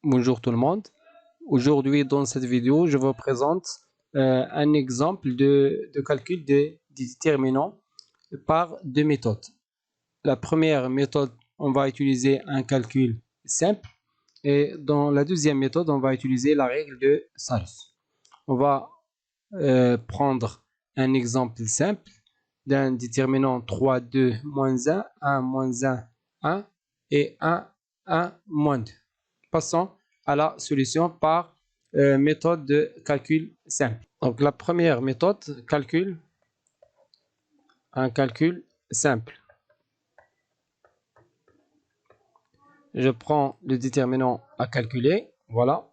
Bonjour tout le monde. Aujourd'hui, dans cette vidéo, je vous présente un exemple de calcul des déterminants par deux méthodes. La première méthode, on va utiliser un calcul simple et dans la deuxième méthode, on va utiliser la règle de Salus. On va prendre un exemple simple d'un déterminant 3, 2, moins 1, 1, moins 1, 1 et 1, 1, moins 2. Passons à la solution par méthode de calcul simple. Donc la première méthode, un calcul simple. Je prends le déterminant à calculer, voilà.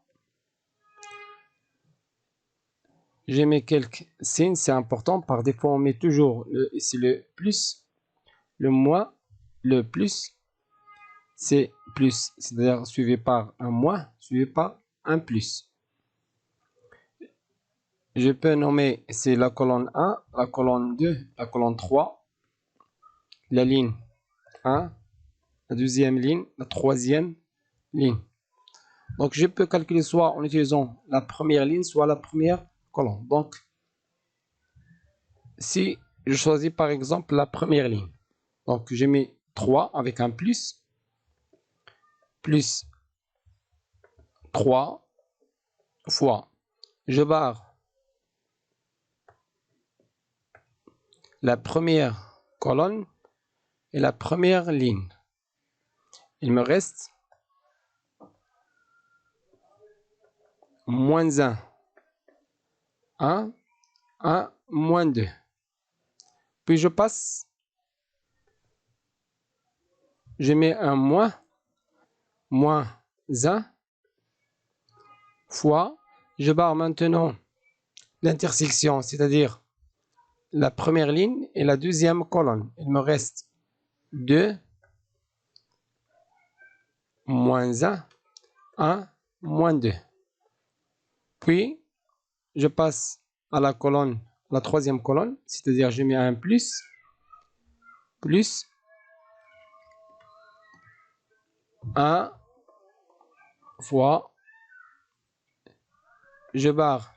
Je mets quelques signes, c'est important. Par défaut, on met toujours ici le plus, le moins, le plus, c'est plus, c'est-à-dire suivi par un moins, suivi par un plus. Je peux nommer, c'est la colonne 1, la colonne 2, la colonne 3, la ligne 1, la deuxième ligne, la troisième ligne. Donc, je peux calculer soit en utilisant la première ligne, soit la première colonne. Donc, si je choisis par exemple la première ligne, donc je mets 3 avec un plus 3 fois, je barre la première colonne et la première ligne. Il me reste moins 1, 1, 1, moins 2. Puis je passe, je mets un moins 1 fois, je barre maintenant l'intersection, c'est-à-dire la première ligne et la deuxième colonne. Il me reste 2, moins 1, 1, moins 2. Puis, je passe à la colonne, la troisième colonne, c'est-à-dire je mets un plus 1 fois, je barre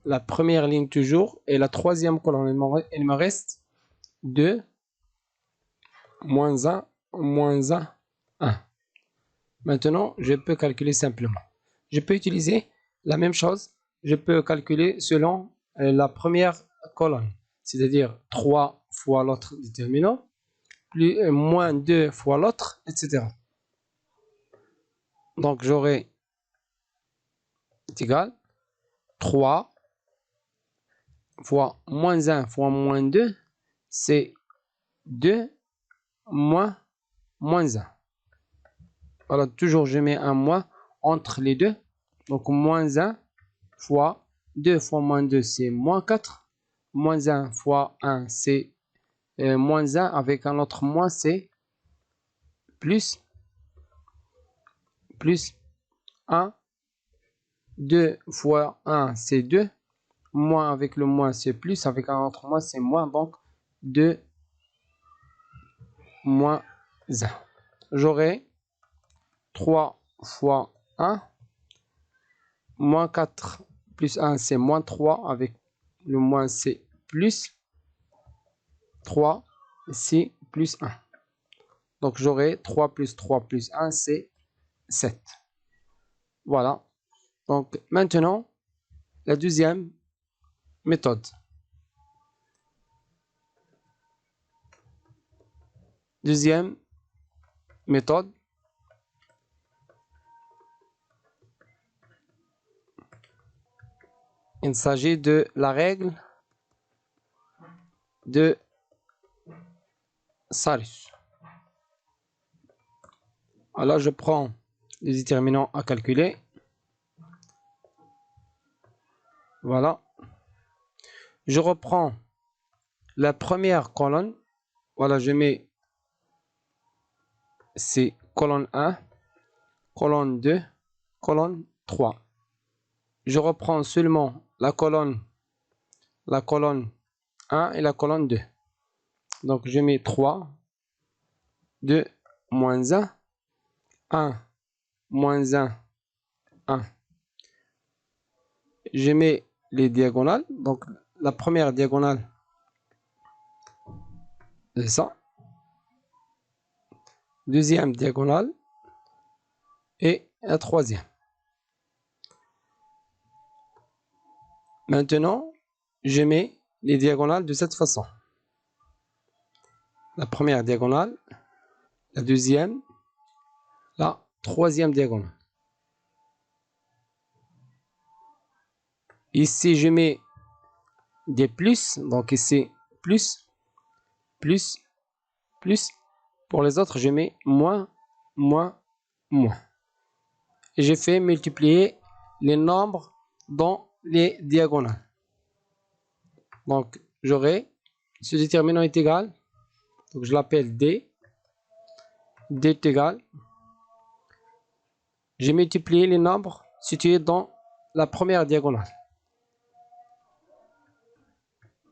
la première ligne toujours et la troisième colonne. Il me reste 2, moins 1, moins 1, 1. Maintenant, je peux calculer simplement. Je peux utiliser la même chose. Je peux calculer selon la première colonne, c'est-à-dire 3 fois l'autre déterminant, plus, moins 2 fois l'autre, etc. Donc, j'aurai égal 3 fois moins 1 fois moins 2, c'est 2 moins 1. Voilà, toujours je mets un moins entre les deux. Donc, moins 1 fois 2 fois moins 2, c'est moins 4. Moins 1 fois 1, c'est moins 1 avec un autre moins, c'est plus 1. 2 fois 1, c'est 2. Moins avec le moins, c'est plus. Avec un autre moins, c'est moins. Donc, 2 moins 1. J'aurai 3 fois 1. Moins 4 plus 1, c'est moins 3. Avec le moins, c'est plus 3. C'est plus 1. Donc, j'aurai 3 plus 3 plus 1, c'est 7. Voilà. Donc, maintenant, la deuxième méthode. Deuxième méthode. Il s'agit de la règle de Salus. Alors, je prends les déterminants à calculer. Voilà. Je reprends la première colonne. Voilà, je mets c'est colonne 1, colonne 2, colonne 3. Je reprends seulement la colonne 1 et la colonne 2. Donc, je mets 3, 2, moins 1, 1, moins 1, 1. Je mets les diagonales. Donc, la première diagonale, c'est ça. Deuxième diagonale. Et la troisième. Maintenant, je mets les diagonales de cette façon. La première diagonale, la deuxième, la troisième diagonale. Ici, je mets des plus. Donc ici, plus, plus, plus. Pour les autres, je mets moins, moins, moins. Et je fais multiplier les nombres dans les diagonales. Donc, j'aurai, ce déterminant est égal. Donc, je l'appelle D. D est égal. J'ai multiplié les nombres situés dans la première diagonale.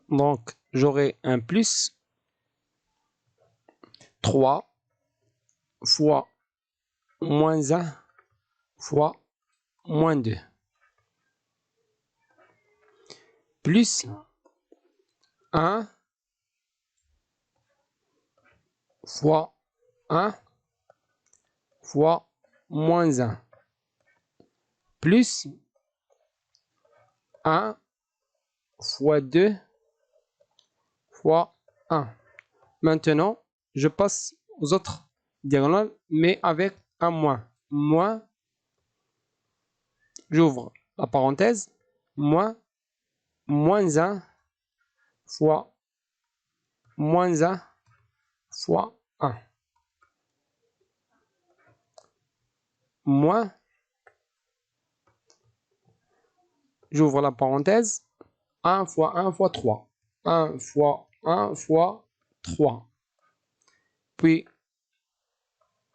Donc, j'aurai un plus 3 fois moins 1 fois moins 2. Plus 1 fois 1 fois moins 1. Plus 1 fois 2 fois 1. Maintenant, je passe aux autres diagonales, mais avec un moins. Moins, j'ouvre la parenthèse, moins 1 fois moins 1 fois 1. Moins, j'ouvre la parenthèse, 1 fois 1 fois 3. 1 fois 1 fois 3. Puis,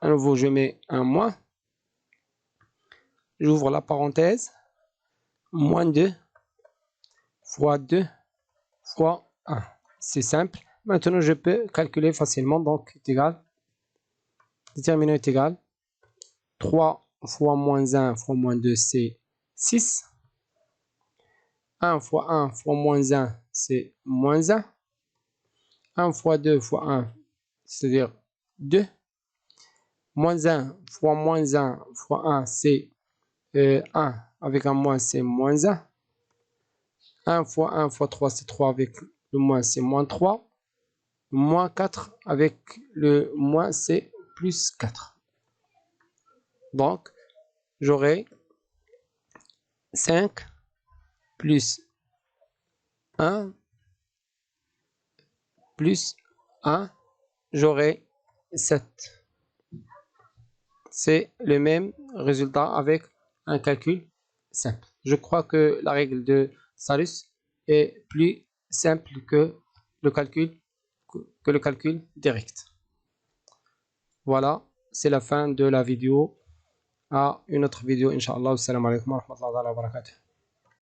à nouveau, je mets un moins. J'ouvre la parenthèse, moins 2 fois 2 fois 1. C'est simple. Maintenant, je peux calculer facilement. Donc, est égal. Déterminant est égal. 3 fois moins 1 fois moins 2, c'est 6. 1 fois 1 fois moins 1, c'est moins 1. 1 fois 2 fois 1, c'est-à-dire 2. Moins 1 fois moins 1 fois 1, c'est 1. Avec un moins, c'est moins 1. 1 fois 1 fois 3, c'est 3. Avec le moins, c'est moins 3. Moins 4 avec le moins, c'est plus 4. Donc, j'aurai 5 plus 1 plus 1, j'aurai 7. C'est le même résultat avec un calcul simple. Je crois que la règle de Salus est plus simple que le calcul direct. Voilà, c'est la fin de la vidéo. À une autre vidéo, Inch'Allah. Assalamu alaikum wa rahmatullahi wa barakatuh.